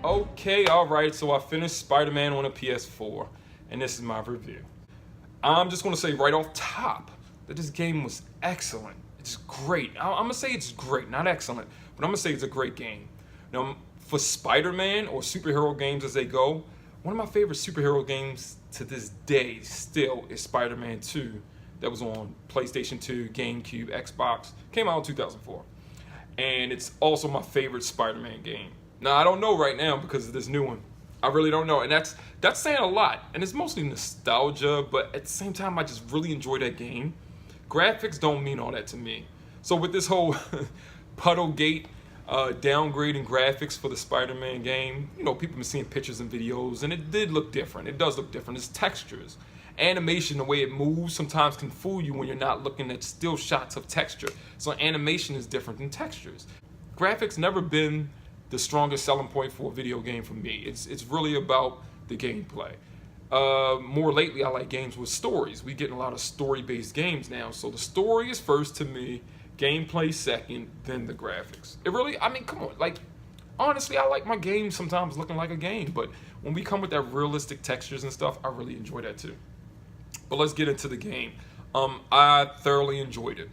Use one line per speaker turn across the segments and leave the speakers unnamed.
Okay, alright, so I finished Spider-Man on a PS4, and this is my review. I'm just going to say right off top that this game was excellent. It's great. I'm going to say it's great, not excellent, but I'm going to say it's a great game. Now, for Spider-Man, or superhero games as they go, one of my favorite superhero games to this day still is Spider-Man 2 that was on PlayStation 2, GameCube, Xbox. Came out in 2004. And it's also my favorite Spider-Man game. Now, I don't know right now because of this new one. I really don't know, and that's saying a lot. And it's mostly nostalgia, but at the same time, I just really enjoy that game. Graphics don't mean all that to me. So with this whole Puddlegate downgrading graphics for the Spider-Man game, you know, people have been seeing pictures and videos, and it did look different. It does look different. It's textures. Animation, the way it moves, sometimes can fool you when you're not looking at still shots of texture. So animation is different than textures. Graphics never been the strongest selling point for a video game for me. It's really about the gameplay. More lately, I like games with stories. We get a lot of story-based games now. So the story is first to me, gameplay second, then the graphics. It really, I mean, come on, like, honestly, I like my games sometimes looking like a game, but when we come with that realistic textures and stuff, I really enjoy that too. But let's get into the game. I thoroughly enjoyed it.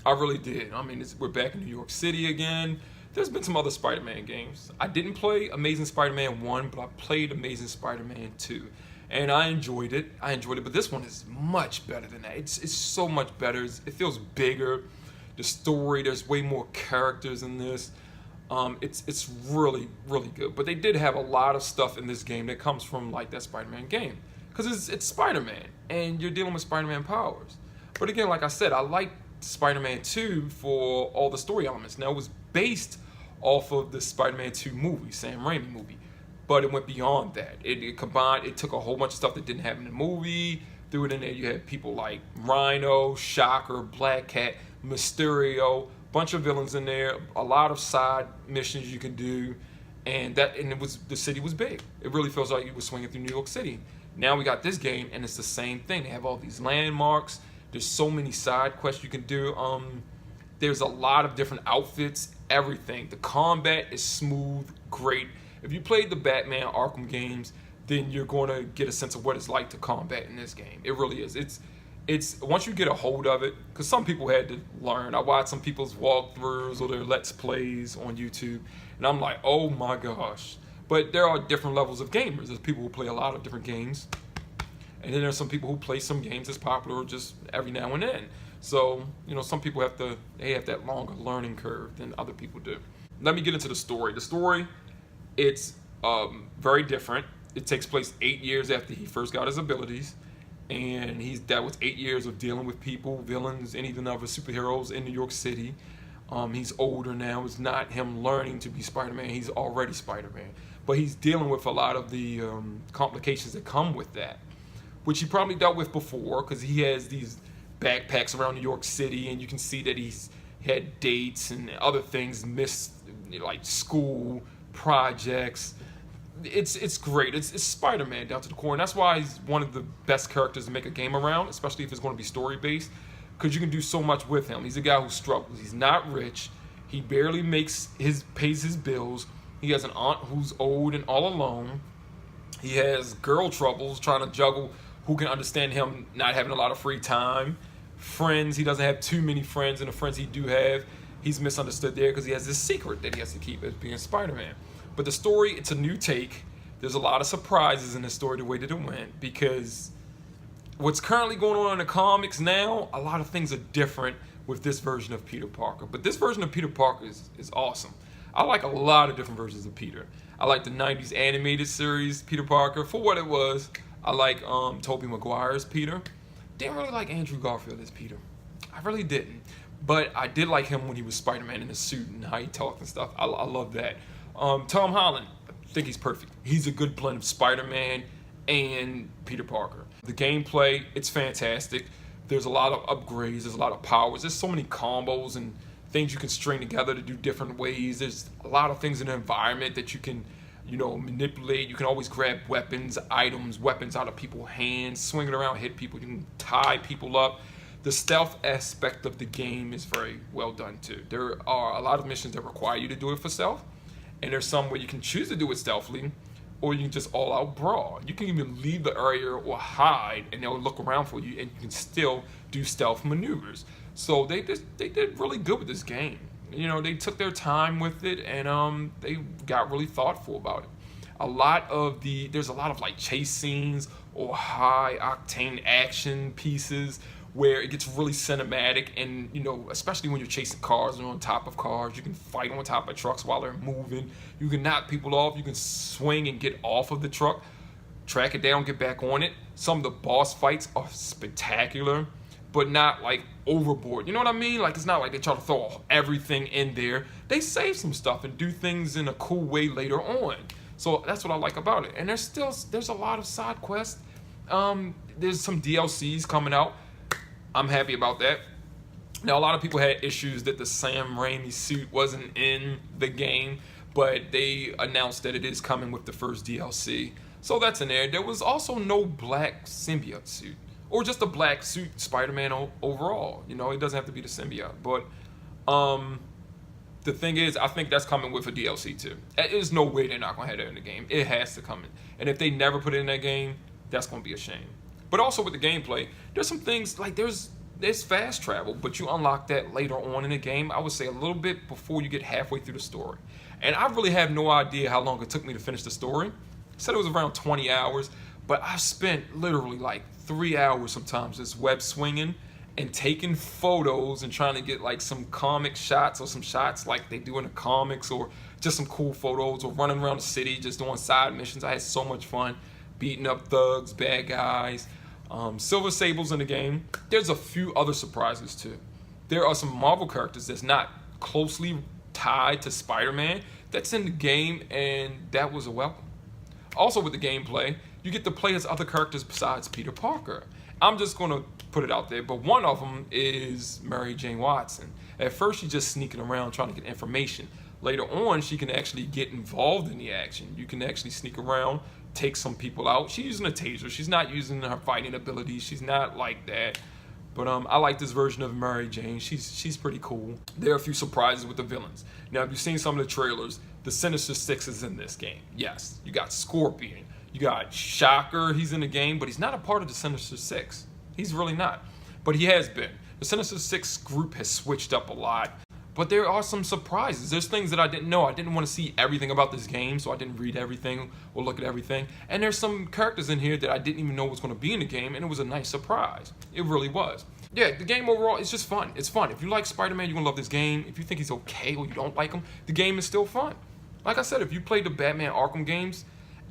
I really did. I mean, we're back in New York City again. There's been some other Spider-Man games. I didn't play Amazing Spider-Man 1, but I played Amazing Spider-Man 2. And I enjoyed it. But this one is much better than that. It's so much better. It feels bigger. The story, there's way more characters in this. It's really, really good. But they did have a lot of stuff in this game that comes from like that Spider-Man game. Because it's Spider-Man, and you're dealing with Spider-Man powers. But again, like I said, I like Spider-Man 2 for all the story elements. Now, it was based off of the Spider-Man 2 movie, Sam Raimi movie. But it went beyond that. It combined, it took a whole bunch of stuff that didn't have in the movie, threw it in there. You had people like Rhino, Shocker, Black Cat, Mysterio, bunch of villains in there, a lot of side missions you can do, and the city was big. It really feels like you were swinging through New York City. Now we got this game, and it's the same thing. They have all these landmarks. There's so many side quests you can do. There's a lot of different outfits, everything. The combat is smooth, great. If you played the Batman Arkham games, then you're going to get a sense of what it's like to combat in this game. It really is. It's once you get a hold of it, because some people had to learn. I watched some people's walkthroughs or their Let's Plays on YouTube, and I'm like, oh my gosh. But there are different levels of gamers. There's people who play a lot of different games. And then there's some people who play some games that's popular just every now and then. So, you know, some people have that longer learning curve than other people do. Let me get into the story. The story, it's very different. It takes place 8 years after he first got his abilities. And that was 8 years of dealing with people, villains, and even other superheroes in New York City. He's older now. It's not him learning to be Spider-Man. He's already Spider-Man. But he's dealing with a lot of the complications that come with that, which he probably dealt with before because he has these backpacks around New York City, and you can see that he's had dates and other things missed, like school, projects. It's great. It's Spider-Man down to the core, and that's why he's one of the best characters to make a game around, especially if it's going to be story-based, because you can do so much with him. He's a guy who struggles. He's not rich. He barely pays his bills. He has an aunt who's old and all alone. He has girl troubles trying to juggle who can understand him not having a lot of free time. Friends, he doesn't have too many friends, and the friends he do have, he's misunderstood there because he has this secret that he has to keep as being Spider-Man. But the story, it's a new take. There's a lot of surprises in the story the way that it went, because what's currently going on in the comics now, a lot of things are different with this version of Peter Parker. But this version of Peter Parker is awesome. I like a lot of different versions of Peter. I like the 90s animated series Peter Parker for what it was. I like Tobey Maguire's Peter. Didn't really like Andrew Garfield as Peter. I really didn't. But I did like him when he was Spider-Man in the suit and how he talked and stuff. I love that. Tom Holland, I think he's perfect. He's a good blend of Spider-Man and Peter Parker. The gameplay, it's fantastic. There's a lot of upgrades. There's a lot of powers. There's so many combos and things you can string together to do different ways. There's a lot of things in the environment that you can, manipulate. You can always grab weapons out of people's hands, swing it around, hit people. You can tie people up. The stealth aspect of the game is very well done too. There are a lot of missions that require you to do it for stealth, And there's some where you can choose to do it stealthily, or you can just all out brawl. You can even leave the area or hide, and they'll look around for you, and you can still do stealth maneuvers. So they did really good with this game. You know, they took their time with it, and they got really thoughtful about it. There's a lot of like chase scenes or high octane action pieces where it gets really cinematic, and you know, especially when you're chasing cars and on top of cars, you can fight on top of trucks while they're moving. You can knock people off. You can swing and get off of the truck, track it down, get back on it. Some of the boss fights are spectacular, but not like overboard. You know what I mean? Like, it's not like they try to throw everything in there. They save some stuff and do things in a cool way later on. So that's what I like about it. And there's a lot of side quests. There's some DLCs coming out. I'm happy about that. Now, a lot of people had issues that the Sam Raimi suit wasn't in the game, but they announced that it is coming with the first DLC. So that's in there. There was also no black symbiote suit, or just a black suit Spider-Man overall. You know, it doesn't have to be the symbiote. But the thing is, I think that's coming with a DLC too. There's no way they're not going to have that in the game. It has to come in. And if they never put it in that game, that's going to be a shame. But also with the gameplay, there's some things like there's fast travel, but you unlock that later on in the game. I would say a little bit before you get halfway through the story. And I really have no idea how long it took me to finish the story. I said it was around 20 hours, but I spent literally like 3 hours sometimes just web swinging and taking photos and trying to get like some comic shots or some shots like they do in the comics, or just some cool photos, or running around the city just doing side missions. I had so much fun beating up thugs, bad guys, Silver Sable's in the game. There's a few other surprises too. There are some Marvel characters that's not closely tied to Spider-Man that's in the game, and that was a welcome. Also with the gameplay, you get to play as other characters besides Peter Parker. I'm just going to put it out there, but one of them is Mary Jane Watson. At first, she's just sneaking around trying to get information. Later on, she can actually get involved in the action. You can actually sneak around, take some people out. She's using a taser. She's not using her fighting abilities. She's not like that. But I like this version of Mary Jane. She's pretty cool. There are a few surprises with the villains. Now, if you've seen some of the trailers, the Sinister Six is in this game. Yes, you got Scorpion. You got Shocker. He's in the game, but he's not a part of the Sinister Six. He's really not. But he has been. The Sinister Six group has switched up a lot. But there are some surprises. There's things that I didn't know. I didn't want to see everything about this game, so I didn't read everything or look at everything. And there's some characters in here that I didn't even know was going to be in the game, and it was a nice surprise. It really was. Yeah, the game overall is just fun. It's fun. If you like Spider-Man, you're going to love this game. If you think he's okay or you don't like him, the game is still fun. Like I said, if you played the Batman Arkham games,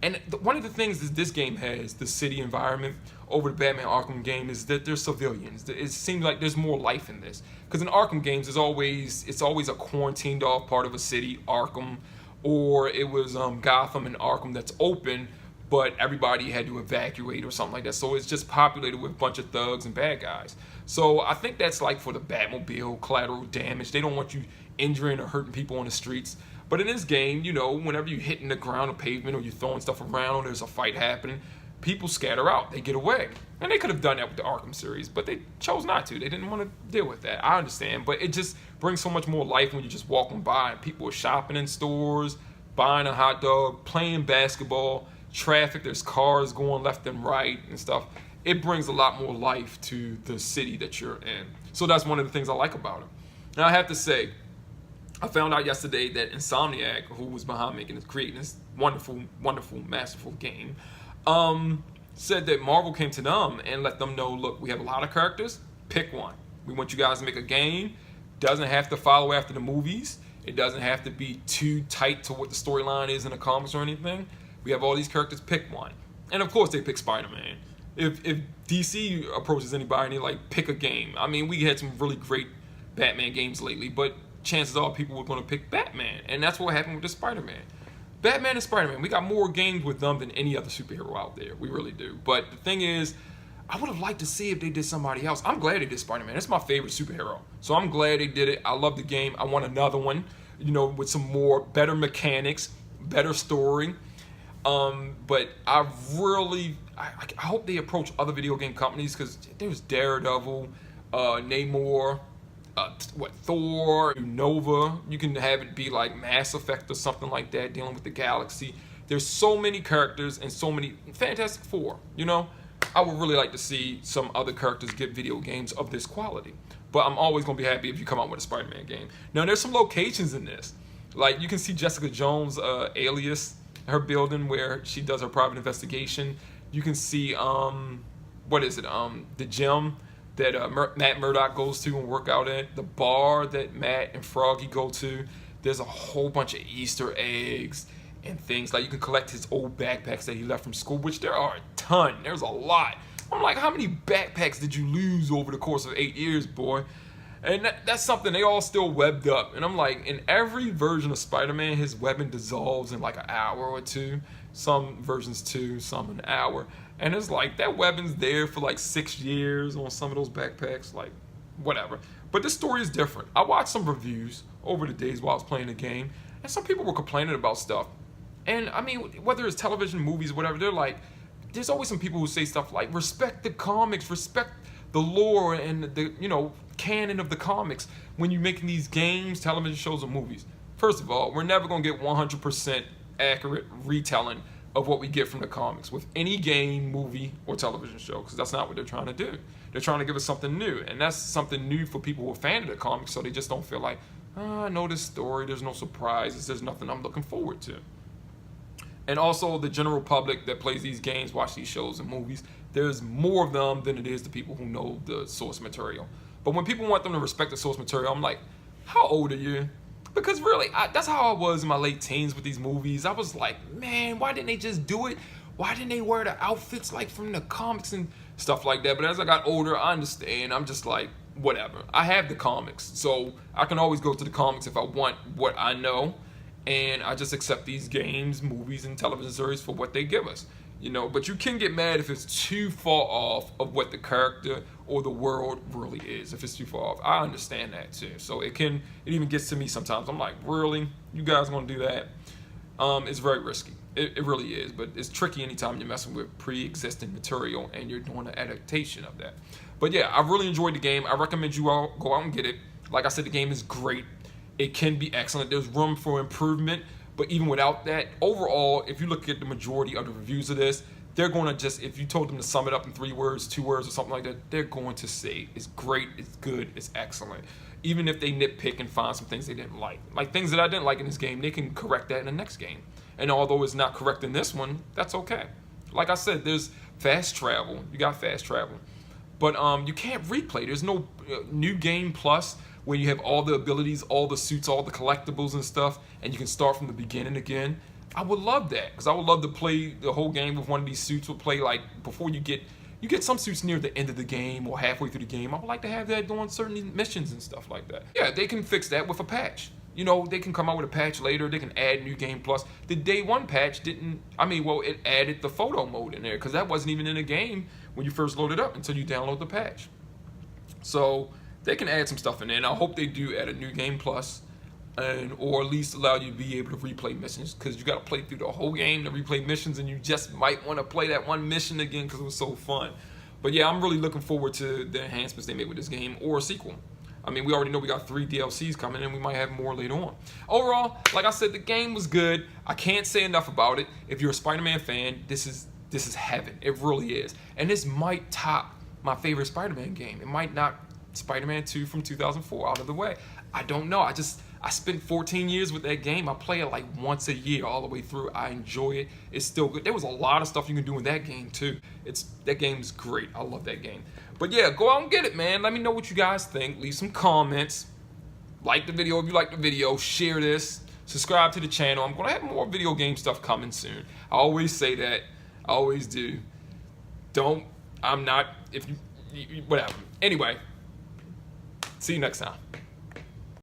and one of the things that this game has, the city environment over the Batman Arkham game, is that there's civilians. It seems like there's more life in this. Because in Arkham games, it's always a quarantined off part of a city, Arkham, or it was Gotham and Arkham that's open, but everybody had to evacuate or something like that. So it's just populated with a bunch of thugs and bad guys. So I think that's like for the Batmobile, collateral damage. They don't want you injuring or hurting people on the streets. But in this game, you know, whenever you're hitting the ground or pavement, or you're throwing stuff around, or there's a fight happening, people scatter out. They get away. And they could have done that with the Arkham series, but they chose not to. They didn't want to deal with that. I understand. But it just brings so much more life when you're just walking by and people are shopping in stores, buying a hot dog, playing basketball, traffic, there's cars going left and right and stuff. It brings a lot more life to the city that you're in. So that's one of the things I like about it. Now I have to say, I found out yesterday that Insomniac, who was behind creating this wonderful, wonderful, masterful game, said that Marvel came to them and let them know, look, we have a lot of characters, pick one. We want you guys to make a game. Doesn't have to follow after the movies. It doesn't have to be too tight to what the storyline is in the comics or anything. We have all these characters, pick one. And of course they pick Spider-Man. If DC approaches anybody and they like, pick a game. I mean, we had some really great Batman games lately, but chances are people were going to pick Batman. And that's what happened with the Spider-Man. Batman and Spider-Man, we got more games with them than any other superhero out there. We really do. But the thing is, I would have liked to see if they did somebody else. I'm glad they did Spider-Man. That's my favorite superhero. So I'm glad they did it. I love the game. I want another one, you know, with some more, better mechanics, better story. But I hope they approach other video game companies, because there's Daredevil, Namor, Thor, Nova. You can have it be like Mass Effect or something like that, dealing with the galaxy. There's so many characters and so many Fantastic Four. You know, I would really like to see some other characters get video games of this quality. But I'm always gonna be happy if you come out with a Spider-Man game. Now there's some locations in this. Like you can see Jessica Jones' alias, her building where she does her private investigation. You can see the gym that Matt Murdock goes to and work out at, the bar that Matt and Froggy go to. There's a whole bunch of Easter eggs and things. Like you can collect his old backpacks that he left from school, which there are a ton. There's a lot. I'm like, how many backpacks did you lose over the course of 8 years, boy? And that's something they all still webbed up. And I'm like, in every version of Spider-Man, his weapon dissolves in like an hour or two. Some versions 2, some an hour. And it's like, that weapon's there for like 6 years on some of those backpacks, like, whatever. But this story is different. I watched some reviews over the days while I was playing the game, and some people were complaining about stuff. And I mean, whether it's television, movies, whatever, they're like, there's always some people who say stuff like, respect the comics, respect the lore and the, you know, canon of the comics when you're making these games, television shows, or movies. First of all, we're never gonna get 100% accurate retelling of what we get from the comics with any game, movie, or television show, because that's not what they're trying to do. They're trying to give us something new, and that's something new for people who are fans of the comics, so they just don't feel like, I know this story, there's no surprises, there's nothing I'm looking forward to. And also the general public that plays these games, watch these shows and movies, there's more of them than it is the people who know the source material. But when people want them to respect the source material, I'm like, how old are you? Because really, that's how I was in my late teens with these movies. I was like, man, why didn't they just do it? Why didn't they wear the outfits like from the comics and stuff like that? But as I got older, I understand. I'm just like, whatever. I have the comics, so I can always go to the comics if I want what I know. And I just accept these games, movies, and television series for what they give us. You know, but you can get mad if it's too far off of what the character or the world really is. If it's too far off, I understand that too. So it even gets to me sometimes. I'm like, really? You guys gonna do that? It's very risky. It really is. But it's tricky anytime you're messing with pre-existing material and you're doing an adaptation of that. But yeah, I really enjoyed the game. I recommend you all go out and get it. Like I said, the game is great. It can be excellent. There's room for improvement. But even without that, overall, if you look at the majority of the reviews of this, they're going to just, if you told them to sum it up in 3 words, 2 words, or something like that, they're going to say it's great, it's good, it's excellent. Even if they nitpick and find some things they didn't like. Like things that I didn't like in this game, they can correct that in the next game. And although it's not correct in this one, that's okay. Like I said, there's fast travel. You got fast travel. But you can't replay. There's no new game plus where you have all the abilities, all the suits, all the collectibles and stuff, and you can start from the beginning again. I would love that, because I would love to play the whole game with one of these suits. Would play like before you get some suits near the end of the game or halfway through the game. I would like to have that doing certain missions and stuff like that. Yeah, they can fix that with a patch. You know, they can come out with a patch later. They can add New Game Plus. The day one patch didn't, it added the photo mode in there, because that wasn't even in the game when you first load it up until you download the patch. So they can add some stuff in there, and I hope they do add a New Game Plus, or at least allow you to be able to replay missions, because you got to play through the whole game to replay missions, and you just might want to play that one mission again because it was so fun. But yeah, I'm really looking forward to the enhancements they made with this game, or a sequel. I mean, we already know we got 3 DLCs coming, and we might have more later on. Overall, like I said, the game was good. I can't say enough about it. If you're a Spider-Man fan, this is heaven. It really is. And this might top my favorite Spider-Man game. It might knock Spider-Man 2 from 2004 out of the way. I don't know. I spent 14 years with that game. I play it like once a year all the way through. I enjoy it. It's still good. There was a lot of stuff you can do in that game too. That game's great. I love that game. But yeah, go out and get it, man. Let me know what you guys think. Leave some comments. Like the video if you like the video. Share this. Subscribe to the channel. I'm going to have more video game stuff coming soon. I always say that. I always do. Whatever. Anyway, see you next time.